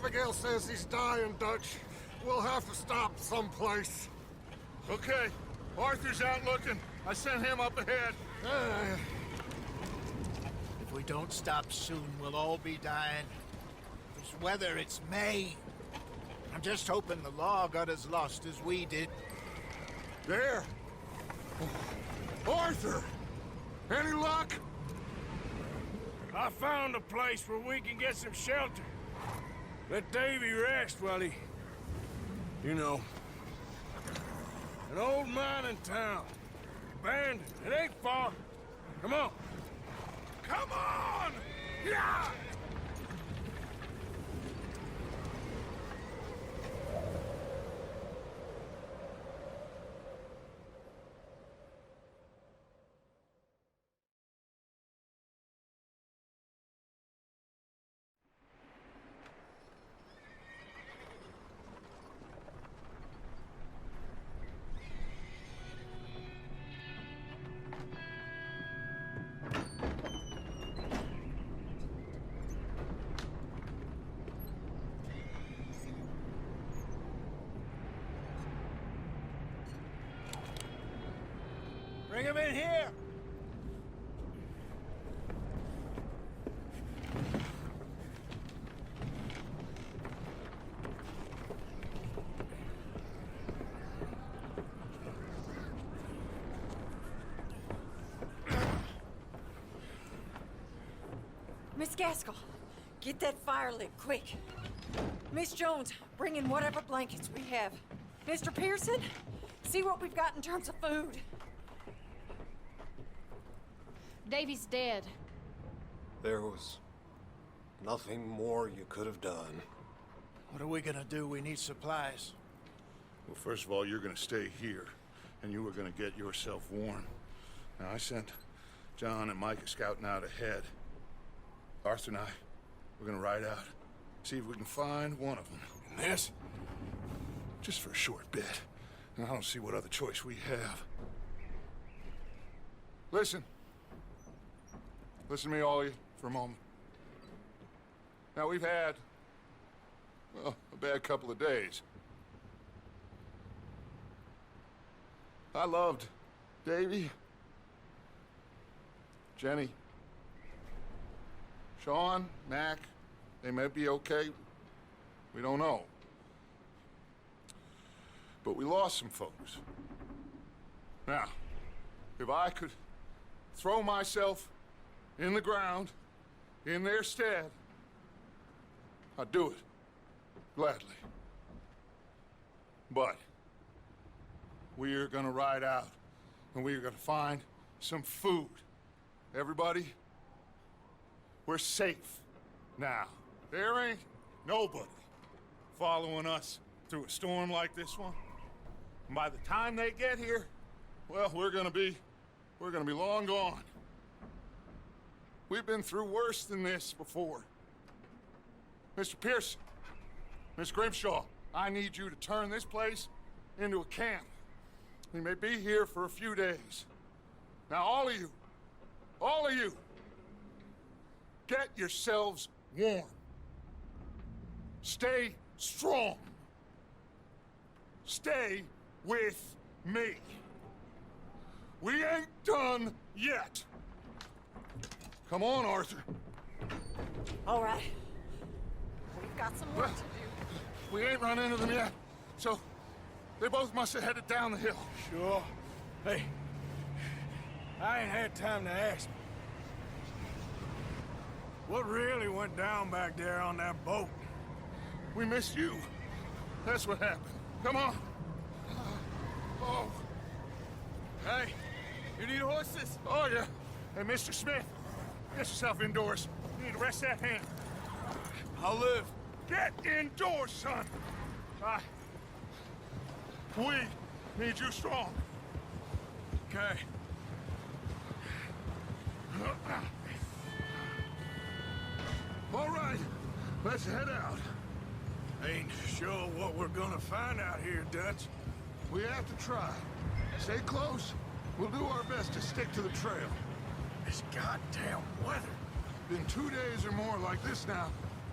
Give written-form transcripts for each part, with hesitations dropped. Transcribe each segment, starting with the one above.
Abigail says he's dying, Dutch. We'll have to stop someplace. Okay. Arthur's out looking. I sent him up ahead. If we don't stop soon, we'll all be dying. This weather, it's May. I'm just hoping the law got as lost as we did. There! Arthur! Any luck? I found a place where we can get some shelter. Let Davy rest while he... You know. An old mining town. Abandoned. It ain't far. Come on. Come on! Yeah! Bring him in here! Miss Gaskell, get that fire lit, quick. Miss Jones, bring in whatever blankets we have. Mr. Pearson, see what we've got in terms of food. Davy's dead. There was nothing more you could have done. What are we gonna do? We need supplies. Well, first of all, you're gonna stay here, and you were gonna get yourself warm. Now, I sent John and Micah scouting out ahead. Arthur and I, we're gonna ride out, see if we can find one of them. And this, just for a short bit. And I don't see what other choice we have. Listen. Listen to me, all of you, for a moment. Now, we've had, well, a bad couple of days. I loved Davy, Jenny, Sean, Mac. They may be okay. We don't know. But we lost some folks. Now, if I could throw myself in the ground, in their stead, I'd do it, gladly. But we are gonna ride out, and we are gonna find some food. Everybody, we're safe now. There ain't nobody following us through a storm like this one. And by the time they get here, well, we're gonna be long gone. We've been through worse than this before. Mr. Pearson, Miss Grimshaw, I need you to turn this place into a camp. We may be here for a few days. Now, all of you, get yourselves warm. Stay strong. Stay with me. We ain't done yet. Come on, Arthur. All right. We've got some work to do. We ain't run into them yet, so they both must have headed down the hill. Sure. Hey, I ain't had time to ask. What really went down back there on that boat? We missed you. That's what happened. Come on. Oh. Hey, you need horses? Oh, yeah. Hey, Mr. Smith, get yourself indoors. You need to rest that hand. I'll live. Get indoors, son. We need you strong. Okay. All right, let's head out. Ain't sure what we're gonna find out here, Dutch. We have to try. Stay close. We'll do our best to stick to the trail. This goddamn weather. Been 2 days or more like this now.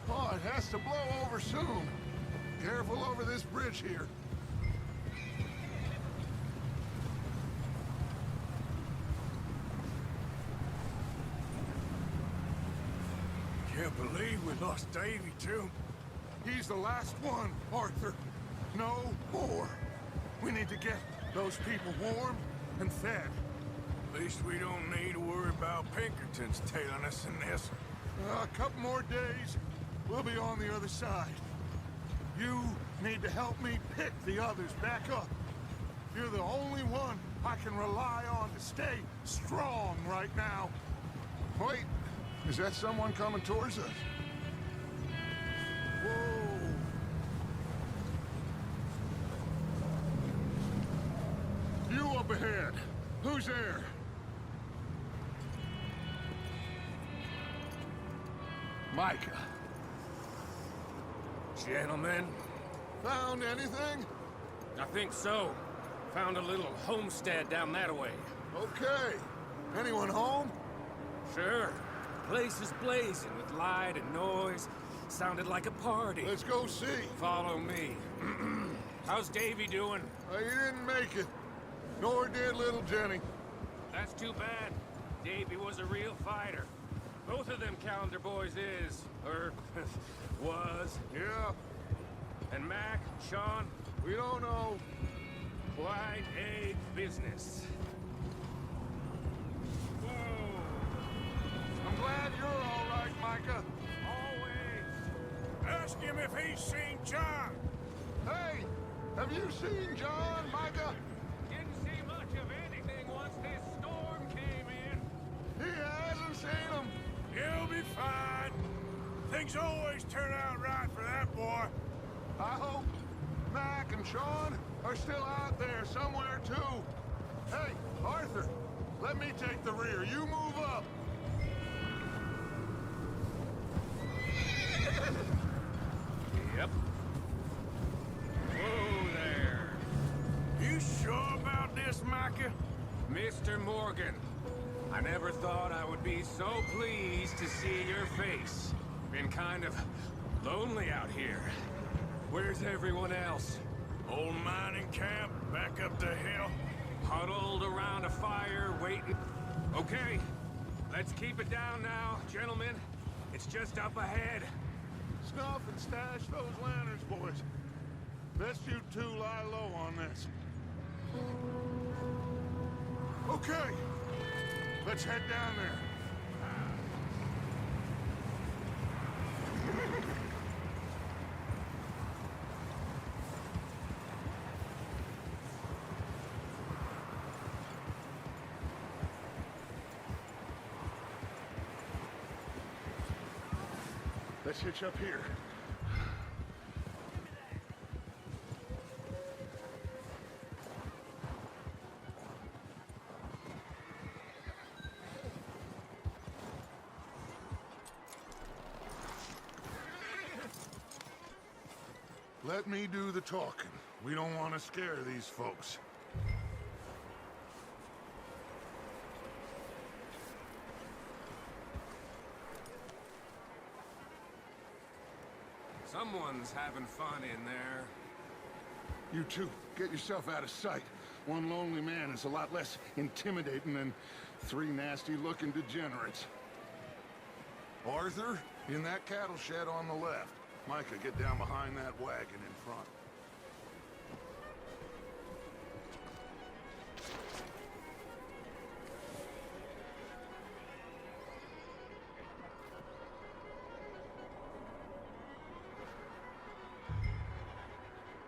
Oh, it has to blow over soon. Careful over this bridge here. Can't believe we lost Davy, too. He's the last one, Arthur. No more. We need to get those people warm and fed. At least we don't need to worry about Pinkertons tailing us in this. A couple more days, we'll be on the other side. You need to help me pick the others back up. You're the only one I can rely on to stay strong right now. Wait, is that someone coming towards us? Whoa. You up ahead. Who's there? Micah. Gentlemen, Found anything? I think so. Found a little homestead down that way. Okay. Anyone home? Sure. Place is blazing with light and noise. Sounded like a party. Let's go see. Follow me. How's Davy doing? He didn't make it. Nor did little Jenny. That's too bad. Davy was a real fighter. Both of them Calendar boys is, or was. Yeah, And Mac, Sean, we don't know. quite a business. Whoa. I'm glad you're all right, Micah. Always. Ask him if he's seen John. Hey, have you seen John, Micah? Didn't see much of anything once this storm came in. He hasn't seen him. He'll be fine. Things always turn out right for that boy. I hope Mac and Sean are still out there somewhere, too. Hey, Arthur, let me take the rear. You move up. Yep. Whoa there. You sure about this, Micah? Mr. Morgan, I never thought I would be so pleased to see your face. Been kind of lonely out here. Where's everyone else? Old mining camp, back up the hill. Huddled around a fire, waiting. Okay, let's keep it down now, gentlemen. It's just up ahead. Snuff and stash those lanterns, boys. Best you two lie low on this. Okay, let's head down there. Let's hitch up here. Let me do the talking. We don't want to scare these folks. Someone's having fun in there. You two, get yourself out of sight. One lonely man is a lot less intimidating than three nasty-looking degenerates. Arthur, in that cattle shed on the left. Micah, get down behind that wagon in front.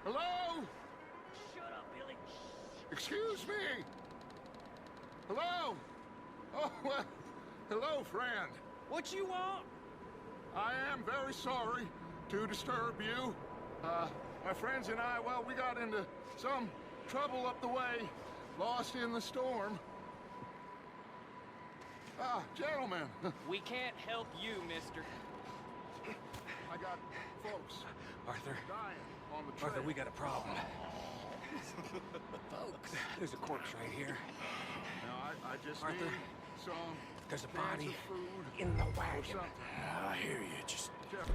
Hello? Shut up, Billy. Excuse me? Hello? Oh, well, hello, friend. What you want? I am very sorry to disturb you. My friends and I, well, we got into some trouble up the way, lost in the storm. Gentlemen, We can't help you, mister. I got folks Arthur, dying on the trail. Arthur, we got a problem. Folks, there's a corpse right here. Now, I just Arthur, need some There's a cans body of food in the or wagon. something. I hear you. Just Jeff,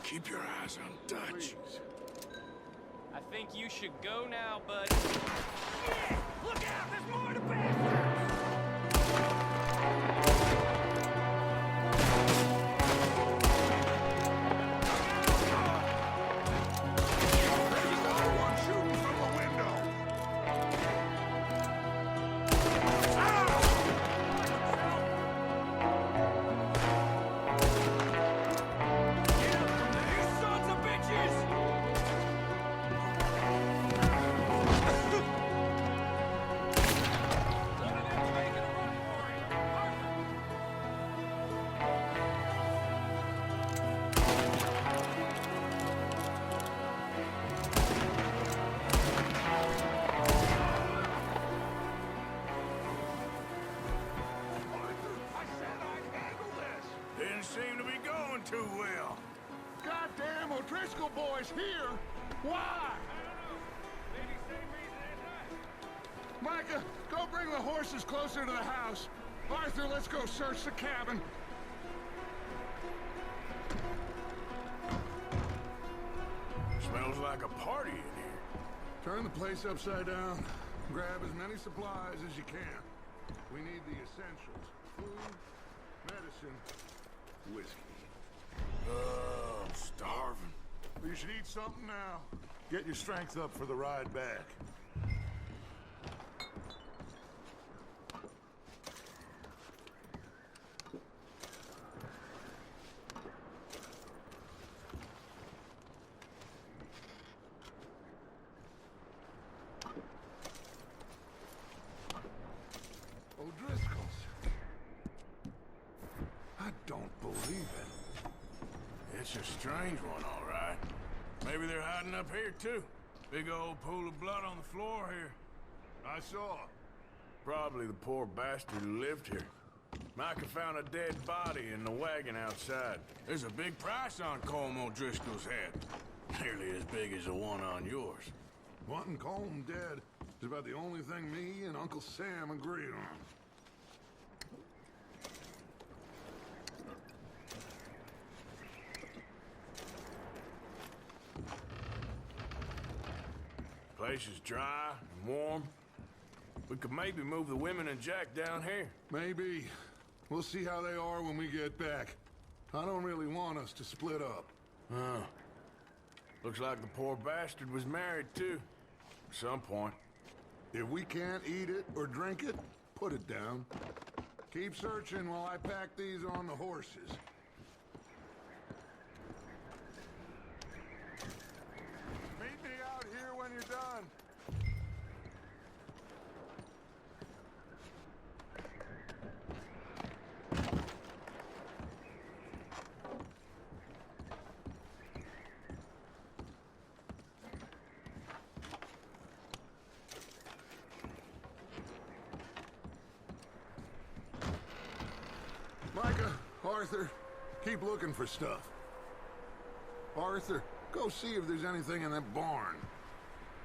Keep your eyes on Dutch. I think you should go now, buddy. Yeah! Look out! There's more to pass! Didn't seem to be going too well. Goddamn O'Driscoll boys here! Why? Maybe same reason as Micah, go bring the horses closer to the house. Arthur, let's go search the cabin. Smells like a party in here. Turn the place upside down. Grab as many supplies as you can. We need the essentials. Food, medicine, whiskey. I'm starving. You should eat something now. Get your strength up for the ride back. O'Driscoll's. I don't believe it. It's a strange one, all right. Maybe they're hiding up here, too. Big old pool of blood on the floor here. I saw. Probably the poor bastard who lived here. Micah found a dead body in the wagon outside. There's a big price on Colm O'Driscoll's head. Nearly as big as the one on yours. Wanting Colm dead is about the only thing me and Uncle Sam agree on. Place is dry and warm. We could maybe move the women and Jack down here. Maybe. We'll see how they are when we get back. I don't really want us to split up. Oh. Looks like the poor bastard was married, too. At some point. If we can't eat it or drink it, put it down. Keep searching while I pack these on the horses. Meet me out here when you're done. Micah, Arthur, keep looking for stuff. Arthur, go see if there's anything in that barn.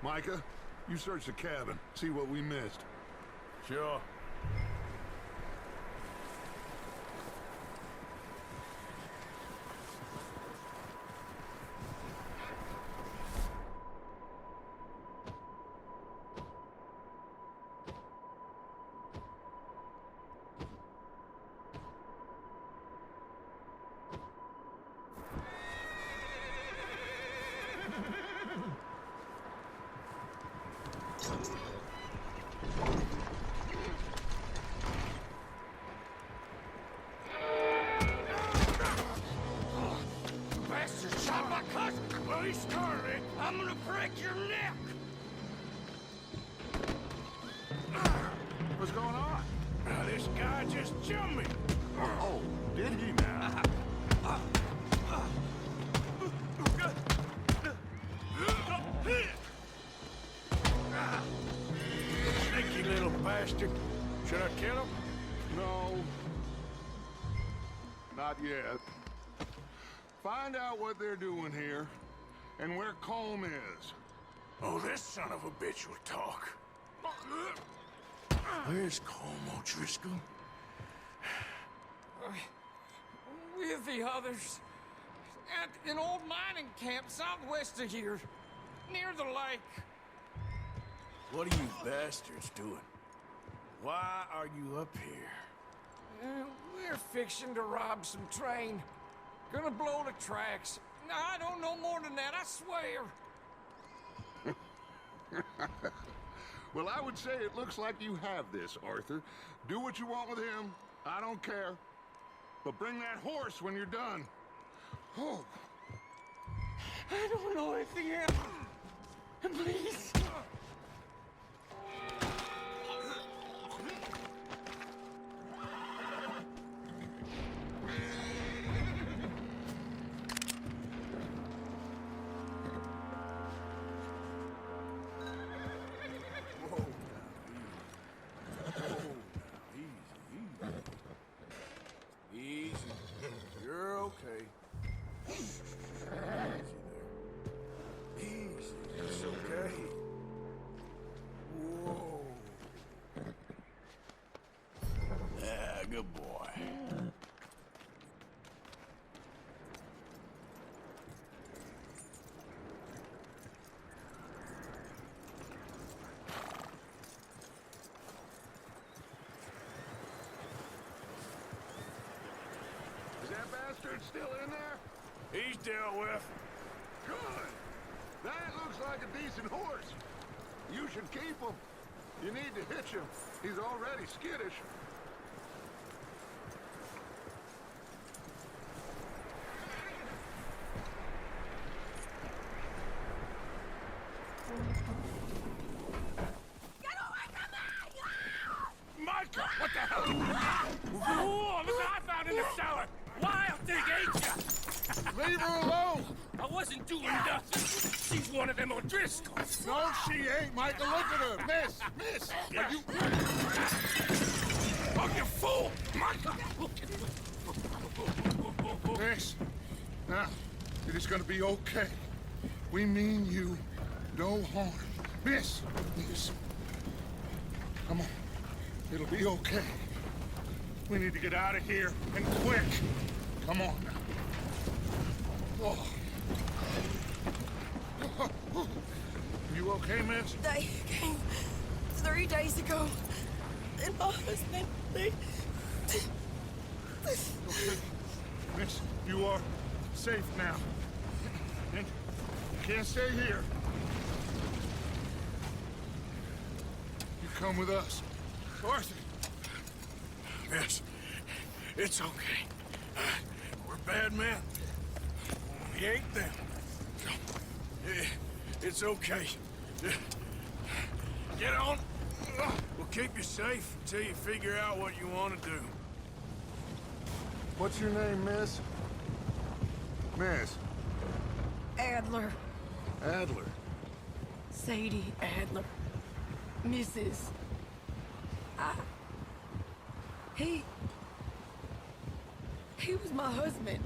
Micah, you search the cabin, see what we missed. Sure. Bastard shot my cousin! Well, he started it. I'm gonna break your neck! What's going on? Now, this guy just jumped me. Oh, did he now? Sneaky little bastard. Should I kill him? No. Not yet. Find out what they're doing here, and where Colm is. Oh, this son of a bitch will talk. Where's Colm O'Driscoll? With the others. At an old mining camp southwest of here, near the lake. What are you bastards doing? Why are you up here? We're fixing to rob some train. Gonna blow the tracks. I don't know more than that, I swear. Well, I would say it looks like you have this, Arthur. Do what you want with him. I don't care. But bring that horse when you're done. Oh. I don't know anything else. Please. Easy. You're okay. Easy there. Easy. It's okay. Whoa. Yeah, good boy. Is that bastard still in there? He's dealt with. Good. That looks like a decent horse. You should keep him. You need to hitch him. He's already skittish. Micah, what the hell? Whoa, look what I found in the cellar. Wild thing, ain't ya? Leave her alone! I wasn't doing nothing. She's one of them O'Driscolls. No, she ain't, Michael. Look at her. Miss, are you... Oh, you fool! Micah! Miss, now, it is gonna be okay. We mean you no harm. Miss, come on. It'll be okay. We need to get out of here, and quick. Come on now. Oh. You okay, miss? They came 3 days ago. And my husband, they... Okay. Miss, you are safe now. And you can't stay here. You come with us. Arthur! Yes, it's okay. We're bad men. We ain't them. It's okay. Get on. We'll keep you safe until you figure out what you want to do. What's your name, miss? Miss? Adler. Adler. Sadie Adler. Mrs. He was my husband.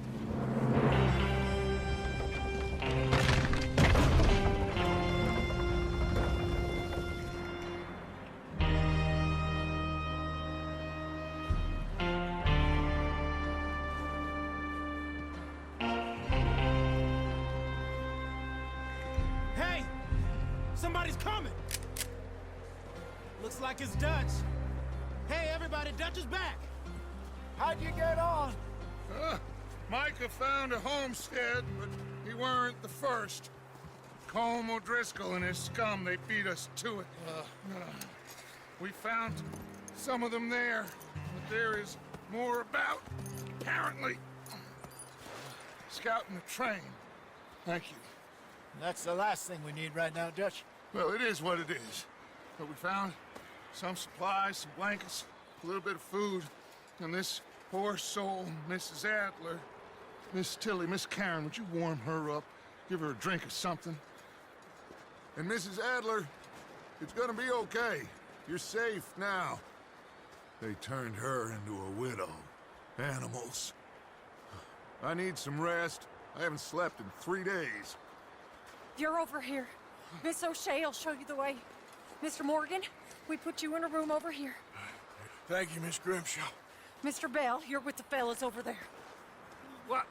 Hey! Somebody's coming! Looks like it's Dutch. Hey, everybody, Dutch is back! How'd you get on? Micah found a homestead, but he weren't the first. Colm O'Driscoll and his scum, they beat us to it. We found some of them there, but there is more about, apparently. Scouting the train. Thank you. That's the last thing we need right now, Dutch. Well, it is what it is. But we found some supplies, some blankets, a little bit of food, and this poor soul, Mrs. Adler, Miss Tilly, Miss Karen, would you warm her up? Give her a drink or something? And Mrs. Adler, it's gonna be okay. You're safe now. They turned her into a widow. Animals. I need some rest. I haven't slept in 3 days. You're over here. Miss O'Shea will show you the way. Mr. Morgan, we put you in a room over here. Thank you, Miss Grimshaw. Mr. Bell, you're with the fellas over there. What?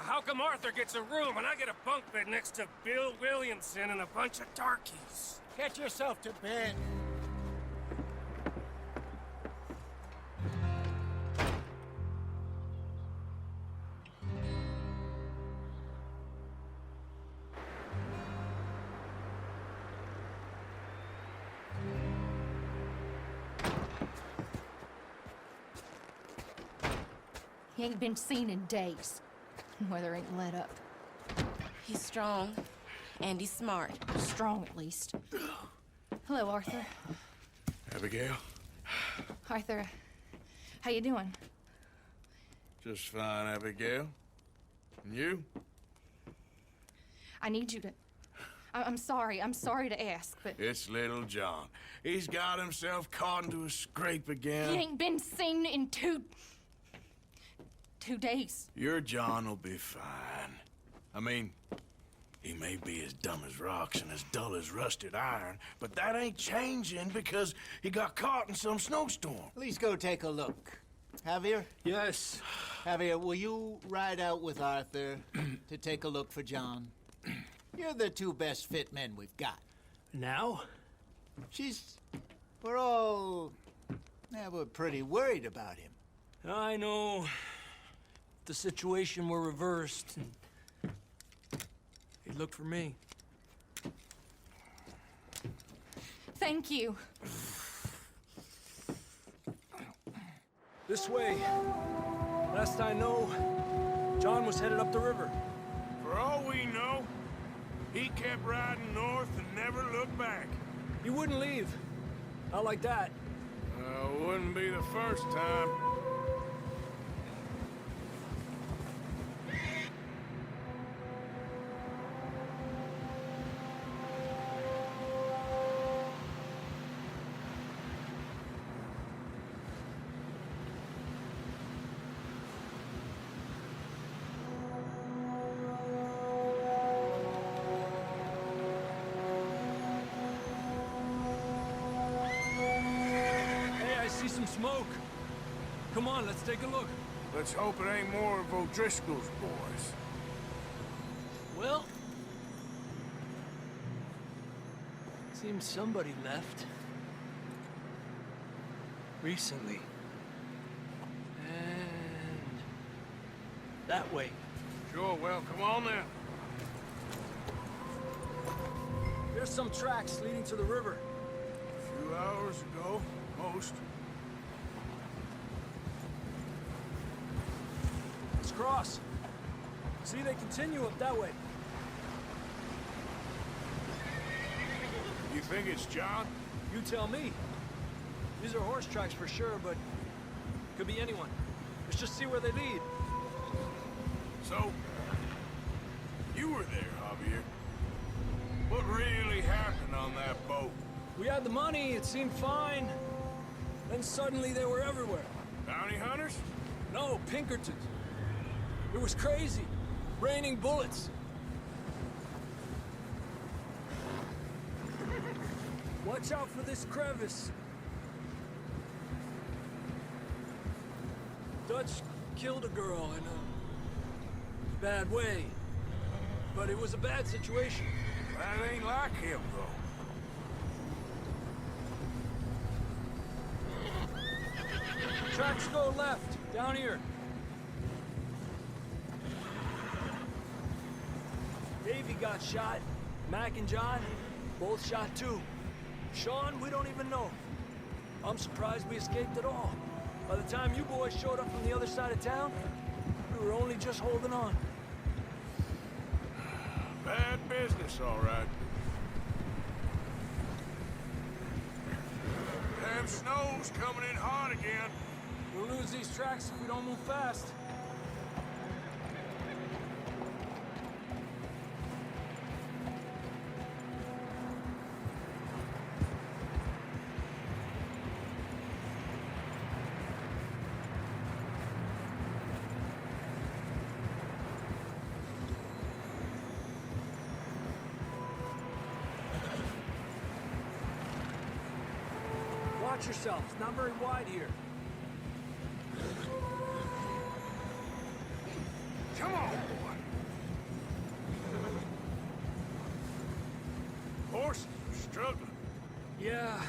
How come Arthur gets a room and I get a bunk bed next to Bill Williamson and a bunch of darkies? Get yourself to bed. He ain't been seen in days. Weather ain't let up. He's strong, and he's smart. Strong, at least. Hello, Arthur. Abigail? Arthur, how you doing? Just fine, Abigail. And you? I need you to... I'm sorry to ask, but... It's little John. He's got himself caught into a scrape again. He ain't been seen in 2 days. Your John will be fine. I mean, he may be as dumb as rocks and as dull as rusted iron, but that ain't changing because he got caught in some snowstorm. Please go take a look. Javier? Yes. Javier, will you ride out with Arthur to take a look for John? You're the 2 best fit men we've got. Now? We're all... Yeah, we're pretty worried about him. I know. The situation were reversed, and he'd look for me. Thank you. This way. Last I know, John was headed up the river. For all we know, he kept riding north and never looked back. He wouldn't leave. Not like that. Wouldn't be the first time. Some smoke. Come on, let's take a look. Let's hope it ain't more of O'Driscoll's boys. Well, seems somebody left. Recently. And that way. Sure, well, come on then. There's some tracks leading to the river. A few hours ago, most. Let's cross. See, they continue up that way. You think it's John? You tell me. These are horse tracks for sure, but could be anyone. Let's just see where they lead. So, you were there, Javier. What really happened on that boat? We had the money, it seemed fine. Then suddenly they were everywhere. Bounty hunters? No, Pinkertons. It was crazy. Raining bullets. Watch out for this crevice. Dutch killed a girl in a bad way. But it was a bad situation. That ain't like him, though. Tracks go left, down here. Davey got shot. Mac and John, both shot too. Sean, we don't even know. I'm surprised we escaped at all. By the time you boys showed up from the other side of town, we were only just holding on. Bad business, all right. Damn snow's coming in hot again. We'll lose these tracks if we don't move fast. Watch yourself. It's not very wide here. Come on, boy. Yeah,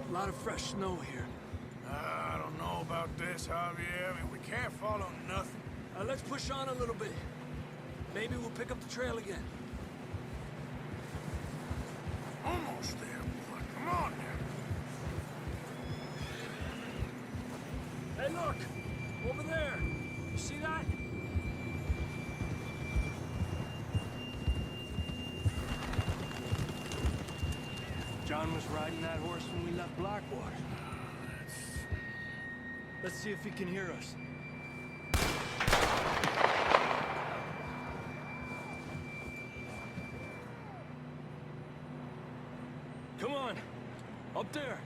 a lot of fresh snow here. I don't know about this, Javier. I mean, we can't follow nothing. Let's push on a little bit. Maybe we'll pick up the trail again. Almost there, boy. Come on now. Hey, look! Over there! You see that? John was riding that horse when we left Blackwater. Let's see if he can hear us. Come on! Up there!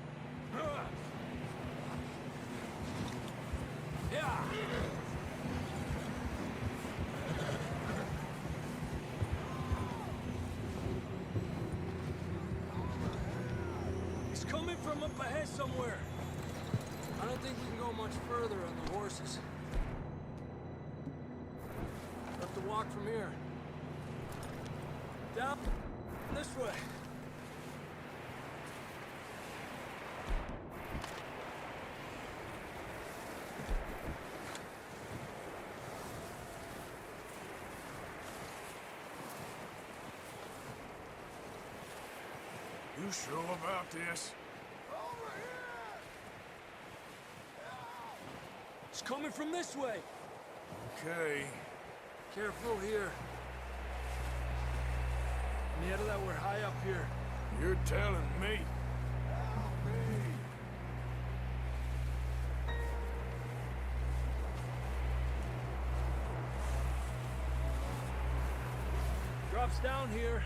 Yeah! He's coming from up ahead somewhere. I don't think we can go much further on the horses. We'll have to walk from here. Down this way. You sure about this? It's coming from this way. Okay. Careful here. Mierda, that we're high up here. You're telling me. Drops down here.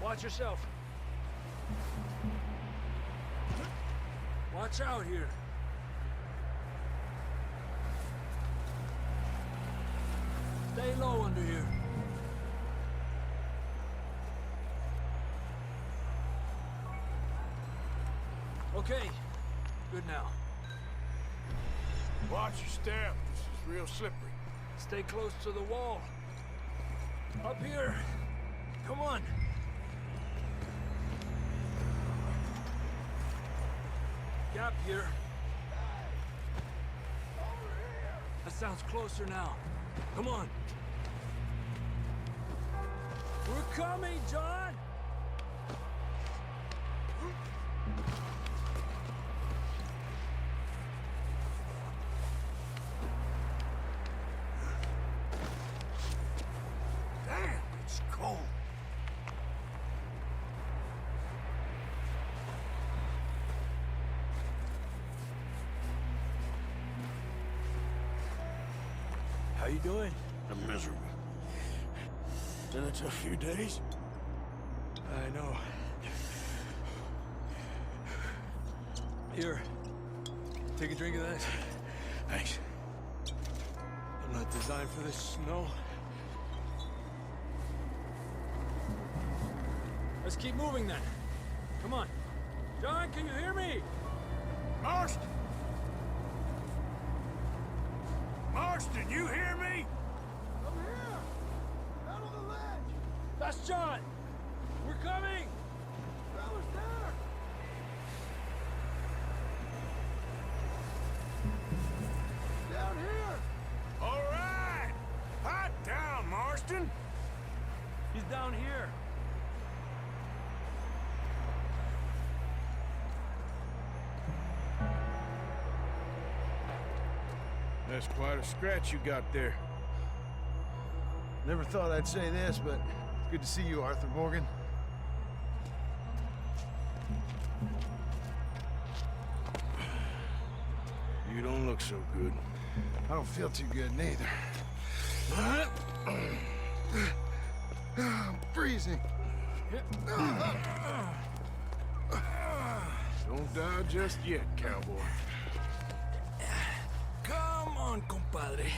Watch yourself. Watch out here. Stay low under here. Okay. Good now. Watch your step. This is real slippery. Stay close to the wall. Up here. Come on. Gap here. That sounds closer now. Come on. We're coming, John! Damn, it's cold. How you doing? I'm miserable. Been a tough few days. I know. Here. Take a drink of that. Thanks. I'm not designed for this snow. Let's keep moving then. Come on. John, can you hear me? Marston! Marston, you hear me? I'm here! Out on the ledge! That's John! We're coming! Fella's there! Down here! All right! Hot down, Marston! He's down here. That's quite a scratch you got there. Never thought I'd say this, but it's good to see you, Arthur Morgan. You don't look so good. I don't feel too good, neither. I'm freezing. Don't die just yet, cowboy. Come on, compadre.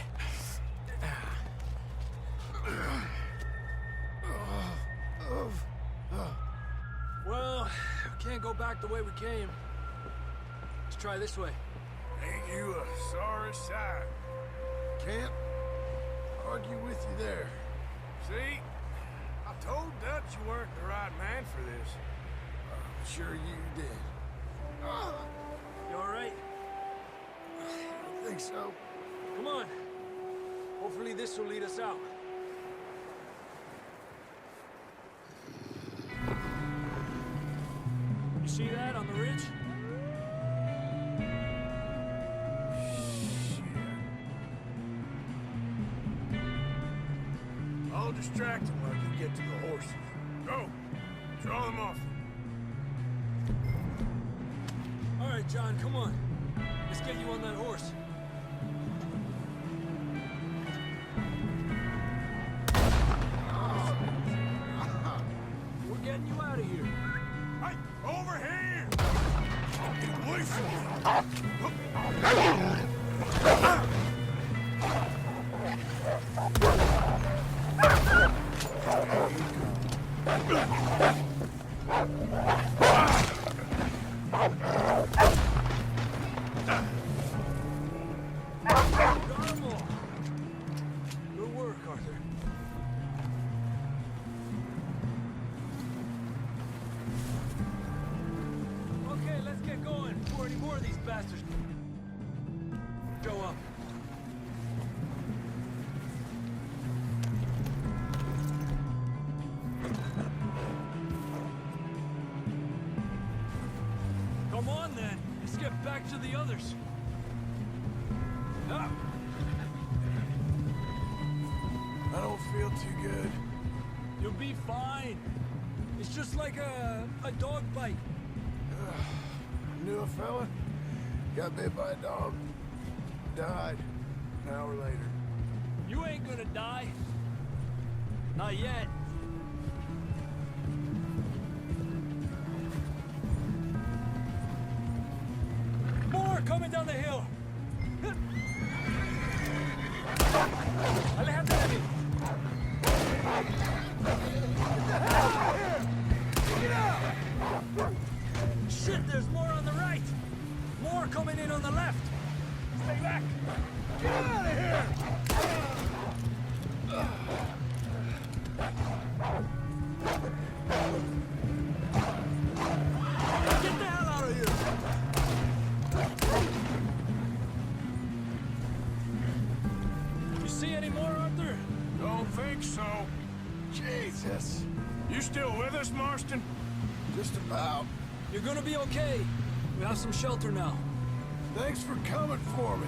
Well, we can't go back the way we came. Let's try this way. Ain't you a sorry sight? Can't argue with you there. See? I told Dutch you weren't the right man for this. sure you did. You all right? I think so. Come on. Hopefully this will lead us out. You see that on the ridge? I'll distract him while you get to the horses. Go! Draw them off. All right, John, come on. Let's get you on that horse. We're getting you out of here. Hey, over here! Get away from Got 'em all. Good work, Arthur. Okay, let's get going before any more of these bastards show up. Come on, then. Let's get back to the others. Up. I don't feel too good. You'll be fine. It's just like a dog bite. Knew a fella, got bit by a dog, died an hour later. You ain't gonna die. Not yet. More coming down the hill. Alejandro de mí. Shit, there's more on the right. More coming in on the left. Stay back. Get out of here! Get the hell out of here. You see any more, Arthur? Don't think so. Jesus! You still with us, Marston? Just about. You're gonna be okay. We have some shelter now. Thanks for coming for me.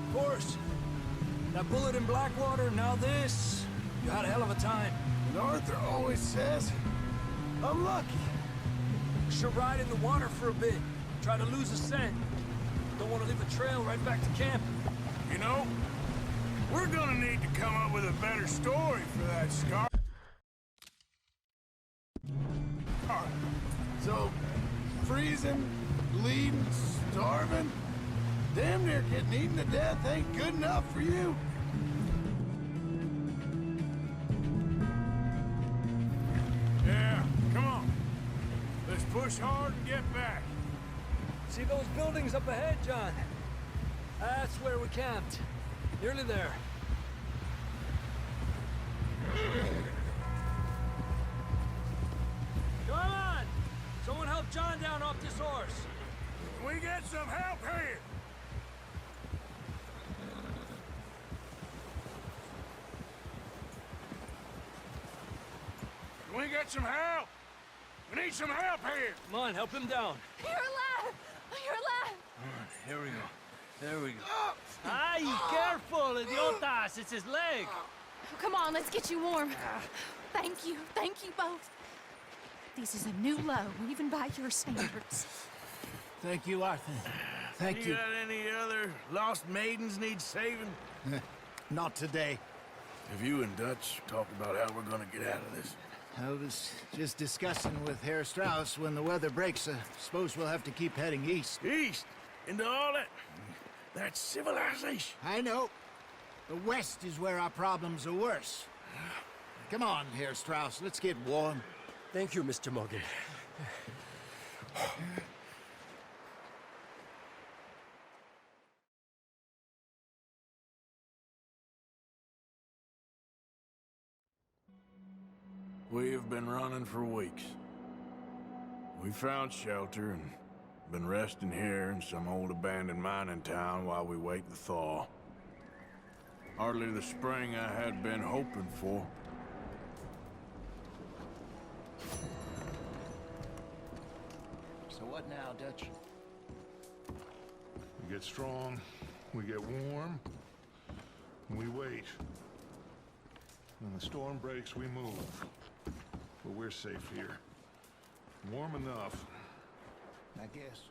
Of course. That bullet in Blackwater, now this. You had a hell of a time. And Arthur always says, I'm lucky. Should ride in the water for a bit. Try to lose a scent. Don't want to leave a trail right back to camp. You know, we're gonna need to come up with a better story for that scar. So, freezing, bleeding, starving, damn near getting eaten to death ain't good enough for you. Yeah, come on. Let's push hard and get back. See those buildings up ahead, John? That's where we camped. Nearly there. Come on! Someone help John down off this horse. Can we get some help here? Can we get some help? We need some help here. Come on, help him down. You're alive! You're alive! Here we go. There we go. Ay, careful, idiotas! It's his leg. Oh, come on, let's get you warm. Thank you both. This is a new low, even by your standards. Thank you, Arthur. Thank you. got any other lost maidens need saving? Not today. Have you and Dutch talked about how we're gonna get out of this? I was just discussing with Herr Strauss when the weather breaks. I suppose we'll have to keep heading east. East? Into all that civilization? I know. The west is where our problems are worse. Come on, Herr Strauss, let's get warm. Thank you, Mr. Morgan. We have been running for weeks. We found shelter and been resting here in some old abandoned mining town while we wait the thaw. Hardly the spring I had been hoping for. So what now, Dutch? We get strong, we get warm, and we wait. When the storm breaks, we move. But we're safe here. Warm enough. I guess.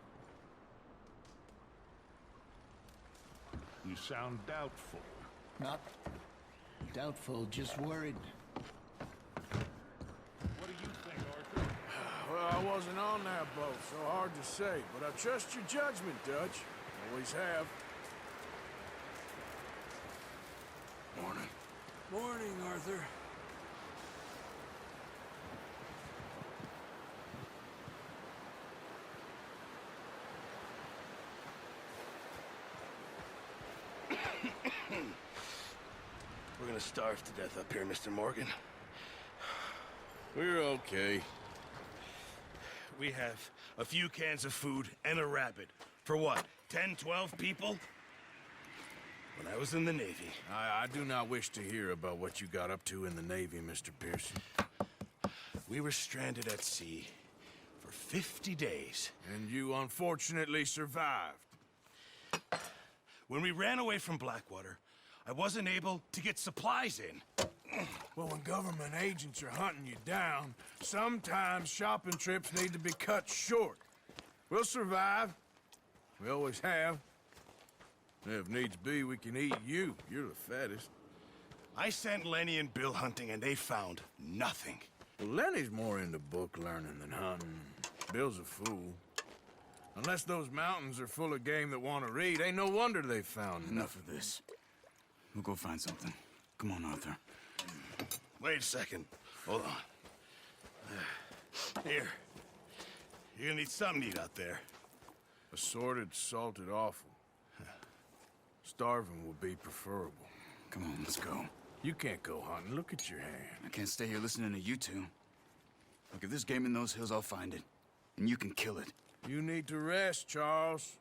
You sound doubtful. Not doubtful, just worried. What do you think, Arthur? Well, I wasn't on that boat, so hard to say, but I trust your judgment, Dutch. Always have. Morning. Morning, Arthur. We're gonna starve to death up here, Mr. Morgan. We're okay. We have a few cans of food and a rabbit. For what, 10, 12 people? When I was in the Navy. I do not wish to hear about what you got up to in the Navy, Mr. Pearson. We were stranded at sea for 50 days. And you unfortunately survived. When we ran away from Blackwater, I wasn't able to get supplies in. Well, when government agents are hunting you down, sometimes shopping trips need to be cut short. We'll survive. We always have. If needs be, we can eat you. You're the fattest. I sent Lenny and Bill hunting, and they found nothing. Well, Lenny's more into book learning than hunting. Bill's a fool. Unless those mountains are full of game that want to read, ain't no wonder they found Enough of this. We'll go find something. Come on, Arthur. Wait a second. Hold on. Here. You're gonna need something to eat out there. Assorted, salted offal. Starving would be preferable. Come on, let's go. You can't go hunting. Look at your hand. I can't stay here listening to you two. Look, if there's game in those hills, I'll find it. And you can kill it. You need to rest, Charles.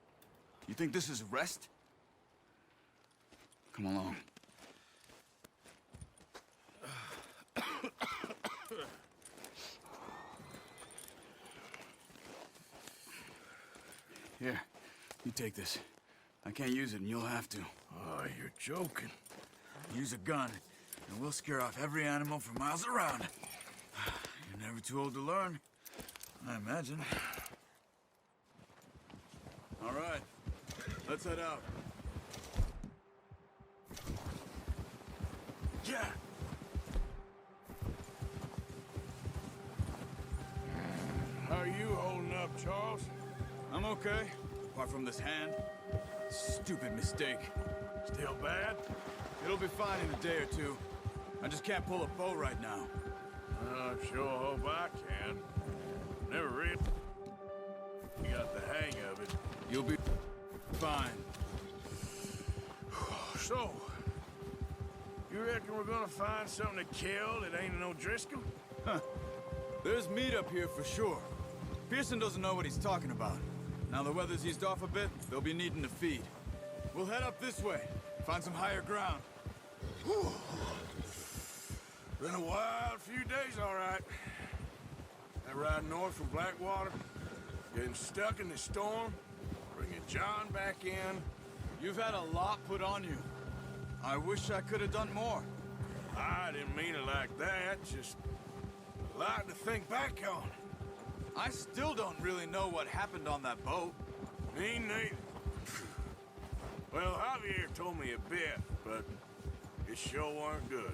You think this is rest? Come along. Here, you take this. I can't use it, and you'll have to. Oh, you're joking. Use a gun, and we'll scare off every animal for miles around. You're never too old to learn, I imagine. All right, let's head out. Yeah. How are you holding up, Charles? I'm okay, apart from this hand. Stupid mistake. Still bad? It'll be fine in a day or two. I just can't pull a bow right now. I sure hope I can. Never really got the hang of it. You'll be fine. So, you reckon we're gonna find something to kill that ain't no Driscoll? Huh. There's meat up here for sure. Pearson doesn't know what he's talking about. Now the weather's eased off a bit, they'll be needing to feed. We'll head up this way, find some higher ground. Whew. Been a wild few days, all right. That ride north from Blackwater, getting stuck in the storm, bringing John back in. You've had a lot put on you. I wish I could have done more. I didn't mean it like that, just a lot to think back on. I still don't really know what happened on that boat. Me neither. Well, Javier told me a bit, but it sure weren't good.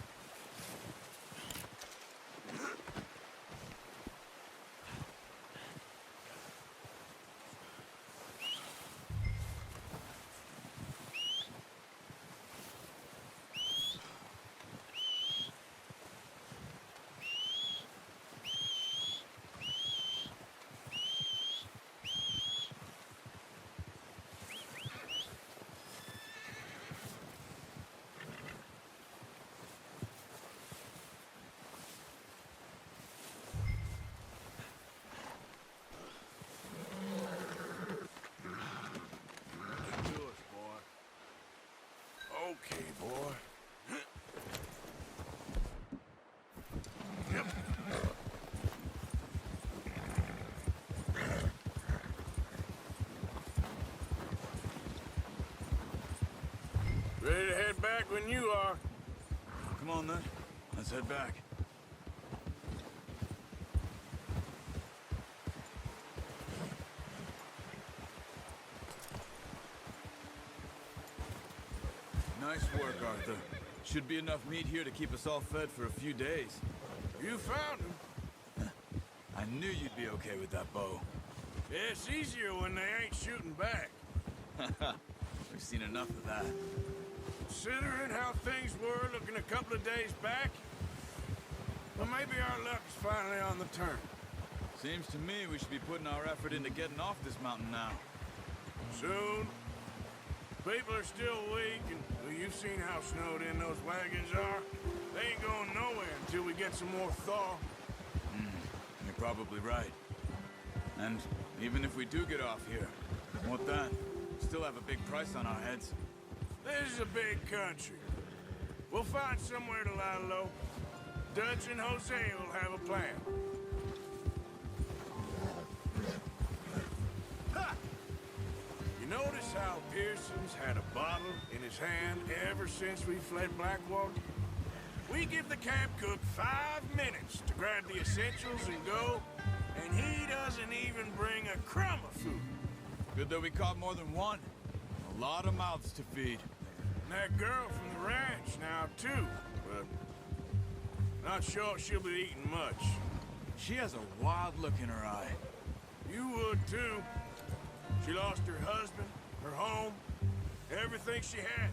boy. Ready to head back when you are. Come on, then. Let's head back. Nice work, Arthur. Should be enough meat here to keep us all fed for a few days. You found him. I knew you'd be okay with that bow. Yeah, it's easier when they ain't shooting back. We've seen enough of that. Considering how things were looking a couple of days back, well, maybe our luck's finally on the turn. Seems to me we should be putting our effort into getting off this mountain now. Soon. People are still weak, and well, you've seen how snowed in those wagons are. They ain't going nowhere until we get some more thaw. You're probably right. And even if we do get off here, what then? Still have a big price on our heads. This is a big country. We'll find somewhere to lie low. Dutch and Jose will have a plan. Ha! You notice how Pearson's had a bottle in his hand ever since we fled Blackwater? We give the camp cook 5 minutes to grab the essentials and go, and he doesn't even bring a crumb of food. Good that we caught more than one. A lot of mouths to feed. And that girl from the ranch now, too, but not sure she'll be eating much. She has a wild look in her eye. You would, too. She lost her husband, her home, everything she had.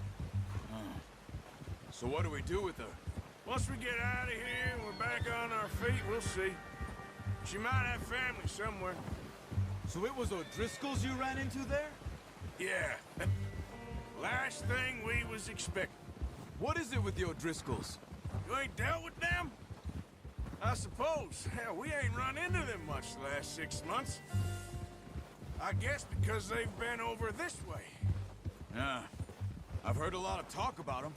So what do we do with her? Once we get out of here and we're back on our feet, we'll see. She might have family somewhere. So it was O'Driscoll's you ran into there? Yeah. Last thing we was expecting. What is it with the O'Driscolls? You ain't dealt with them? I suppose. Hell, we ain't run into them much the last 6 months. I guess because they've been over this way. Yeah. I've heard a lot of talk about them.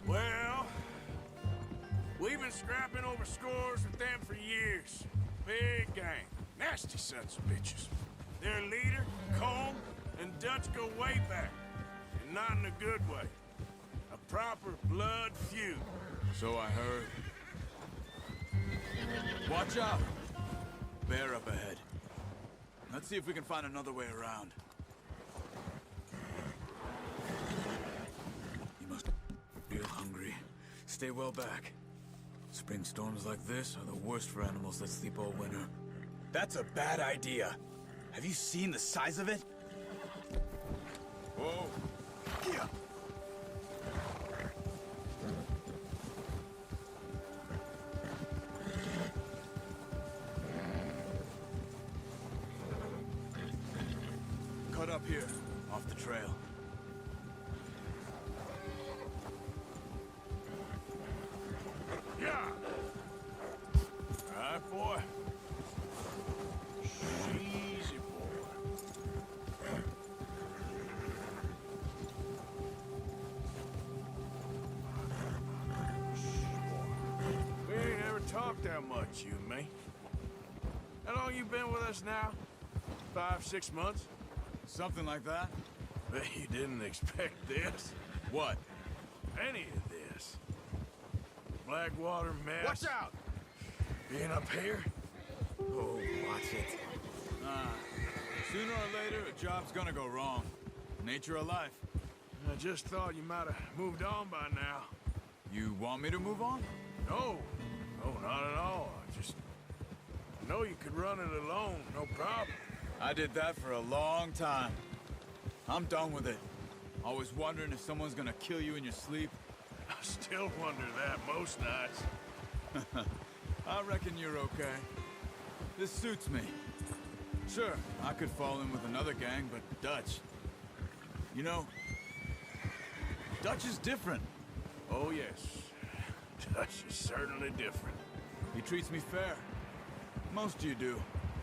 Well, we've been scrapping over scores with them for years. Big gang. Nasty sons of bitches. Their leader, Colm, and Dutch go way back. And not in a good way. A proper blood feud. So I heard. Watch out! Bear up ahead. Let's see if we can find another way around. You must be hungry. Stay well back. Spring storms like this are the worst for animals that sleep all winter. That's a bad idea. Have you seen the size of it? Whoa! Yeah. Cut up here, off the trail. Yeah. All right, boy. Easy, boy. We ain't ever talked that much, you and me. How long you been with us now? 5, 6 months? Something like that? Bet you didn't expect this. What? Any of this. Blackwater mess. Watch out! Being up here? Oh, watch it. Sooner or later, a job's gonna go wrong. Nature of life. I just thought you might have moved on by now. You want me to move on? No. No, not at all. I just know you could run it alone, no problem. I did that for a long time. I'm done with it. Always wondering if someone's gonna kill you in your sleep. I still wonder that most nights. I reckon you're okay. This suits me. Sure, I could fall in with another gang, but Dutch... You know, Dutch is different. Oh, yes. Dutch is certainly different. He treats me fair. Most of you do.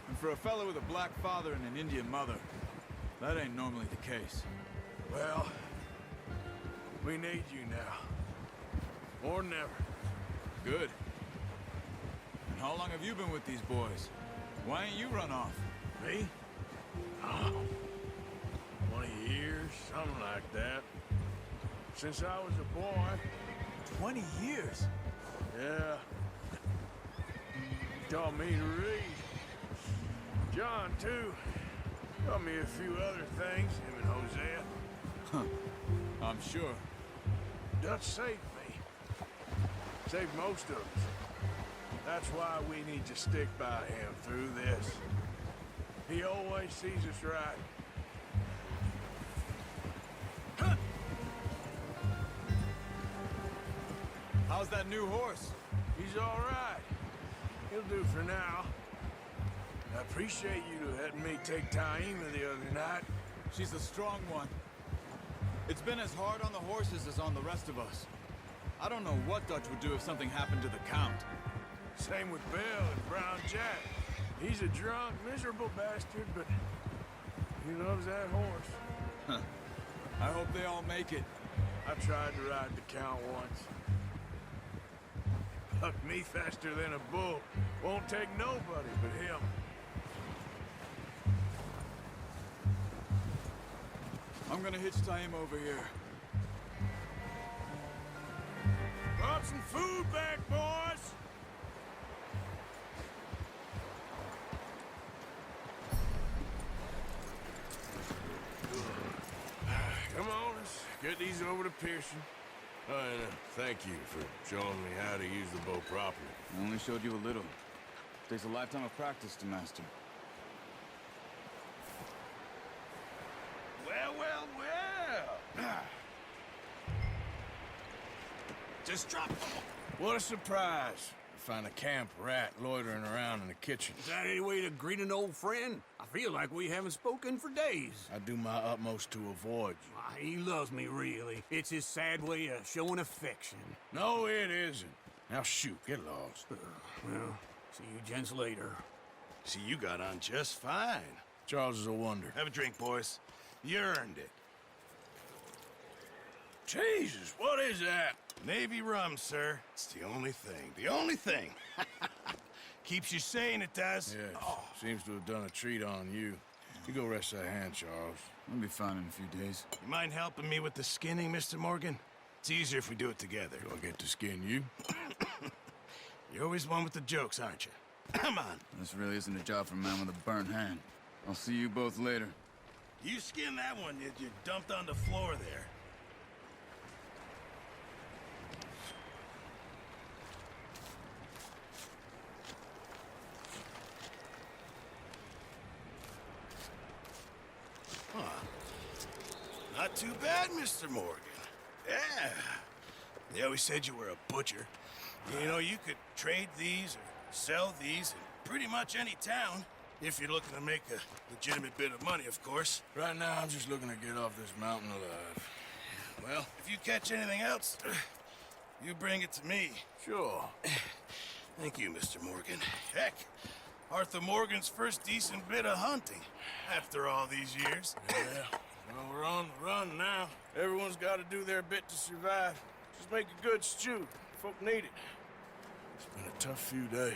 And for a fellow with a black father and an Indian mother, that ain't normally the case. Well, We need you now. More than ever. Good. And how long have you been with these boys? Why ain't you run off? Me? Oh, 20 years, something like that. Since I was a boy. 20 years? Yeah. He taught me to read. John, too. Taught me a few other things, him and Hosea. Huh. I'm sure. Dutch saved me. Saved most of us. That's why we need to stick by him through this. He always sees us right. How's that new horse? He's all right. He'll do for now. I appreciate you letting me take Taima the other night. She's a strong one. It's been as hard on the horses as on the rest of us. I don't know what Dutch would do if something happened to the Count. Same with Bill and Brown Jack. He's a drunk, miserable bastard, but he loves that horse. Huh. I hope they all make it. I tried to ride the Count once. Bucked me faster than a bull. Won't take nobody but him. I'm gonna hitch Taima over here. Brought some food back, boys! Come on, let's get these over to Pearson. Oh, and thank you for showing me how to use the bow properly. I only showed you a little. Takes a lifetime of practice to master. Well, well, well! Just drop. What a surprise. To find a camp rat loitering around in the kitchen. Is that any way to greet an old friend? I feel like we haven't spoken for days. I do my utmost to avoid you. Why, he loves me, really. It's his sad way of showing affection. No, it isn't. Now shoot, get lost. Well, see you gents later. See, you got on just fine. Charles is a wonder. Have a drink, boys. You earned it. Jesus, what is that? Navy rum, sir. It's the only thing. The only thing. Keeps you sane, it does. Yes, seems to have done a treat on you. You go rest that hand, Charles. I'll be fine in a few days. You mind helping me with the skinning, Mr. Morgan? It's easier if we do it together. Do I get to skin you? You're always one with the jokes, aren't you? Come on. This really isn't a job for a man with a burnt hand. I'll see you both later. You skinned that one you dumped on the floor there. Not too bad, Mr. Morgan. Yeah. They always said you were a butcher. You know, you could trade these or sell these in pretty much any town, if you're looking to make a legitimate bit of money, of course. Right now, I'm just looking to get off this mountain alive. Well, if you catch anything else, you bring it to me. Sure. Thank you, Mr. Morgan. Heck, Arthur Morgan's first decent bit of hunting after all these years. Yeah. Well, we're on the run now. Everyone's got to do their bit to survive. Just make a good stew. Folk need it. It's been a tough few days.